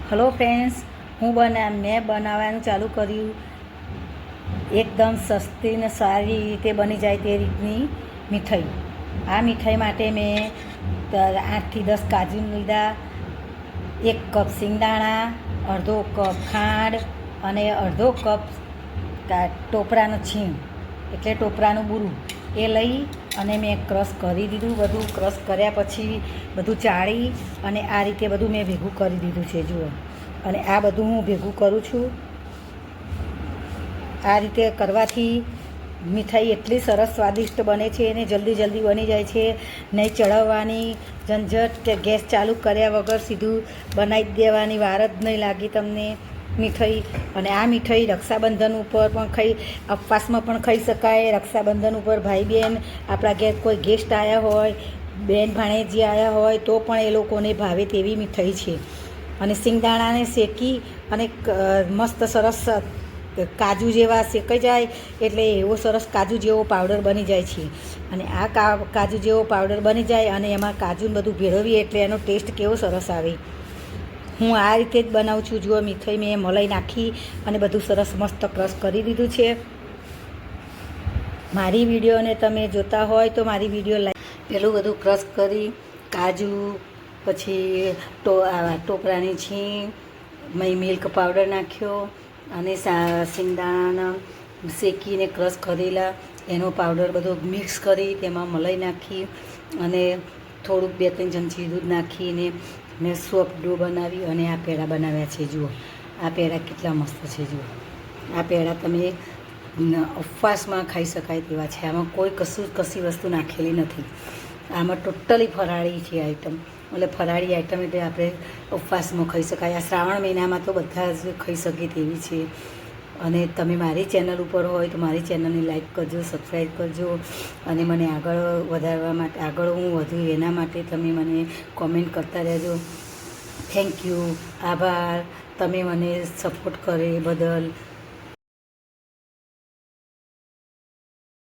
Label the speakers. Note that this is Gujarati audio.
Speaker 1: હલો ફ્રેન્ડ્સ, મેં બનાવવાનું ચાલુ કર્યું. એકદમ સસ્તી ને સારી રીતે બની જાય તે રીતની મીઠાઈ. આ મીઠાઈ માટે મેં 8થી 10 કાજુ લીધા, 1 કપ સિંગદાણા, અડધો કપ ખાંડ અને અડધો કપ ટોપરાનું છીણ એટલે ટોપરાનું બૂરું એ લઈ અને મેં ક્રશ કરી દીધું. બધું ક્રશ કર્યા પછી બધું ચાળી અને આ રીતે બધું મેં ભેગું કરી દીધું છે જુઓ. અને આ બધું હું ભેગું કરું છું. આ રીતે કરવાથી મીઠાઈ એટલી સરસ સ્વાદિષ્ટ બને છે અને જલ્દી બની જાય છે. નહીં ચડાવવાની ઝંઝટ કે ગેસ ચાલુ કર્યા વગર સીધું બનાવી દેવાની વાર જ નહીં લાગી તમને મીઠાઈ. અને આ મીઠાઈ રક્ષાબંધન ઉપર પણ ઉપવાસમાં પણ ખાઈ શકાય. રક્ષાબંધન ઉપર ભાઈ બહેન આપણા ઘેર કોઈ ગેસ્ટ આવ્યા હોય, બેન ભાણેજી આવ્યા હોય તો પણ એ લોકોને ભાવે તેવી મીઠાઈ છે. અને સિંગદાણાને શેકી અને મસ્ત સરસ કાજુ જેવા શેકાઈ જાય એટલે એવો સરસ કાજુ જેવો પાવડર બની જાય છે. અને આ કાજુ જેવો પાવડર બની જાય અને એમાં કાજુને બધું ભેળવીએ એટલે એનો ટેસ્ટ કેવો સરસ આવે. હું આ રીતે જ બનાવું છું. જુઓ, મીઠાઈ મેં મલાઈ નાખી અને બધું સરસ મસ્ત ક્રશ કરી દીધું છે. મારી વિડીયોને તમે જોતા હોય તો મારી વિડીયો પેલું બધું ક્રશ કરી કાજુ, પછી ટોપરાની છીણ, મિલ્ક પાવડર નાખ્યો અને સિંગદાણા શેકીને ક્રશ કરેલા એનો પાવડર બધો મિક્સ કરી તેમાં મલાઈ નાખી અને થોડુંક 2-3 ચમચી દૂધ નાખીને મેં સોફ્ટ ડો બનાવી અને આ પેડા બનાવ્યા છે. જુઓ, આ પેડા કેટલા મસ્ત છે. જુઓ, આ પેડા તમે ઉપવાસમાં ખાઈ શકાય તેવા છે. આમાં કશી વસ્તુ નાખેલી નથી. આમાં ટોટલી ફરાળી છે આઈટમ. એટલે ફરાળી આઈટમ એટલે આપણે ઉપવાસમાં ખાઈ શકાય. આ શ્રાવણ મહિનામાં તો બધા જ ખાઈ શકે તેવી છે. અને તમે મારી ચેનલ ઉપર હોય તો મારી ચેનલને લાઈક કરજો, સબસ્ક્રાઈબ કરજો અને મને આગળ વધારવા માટે હું વધુ એના માટે તમે મને કોમેન્ટ કરતા રહેજો. થેન્ક યુ, આભાર તમે મને સપોર્ટ કરે બદલ.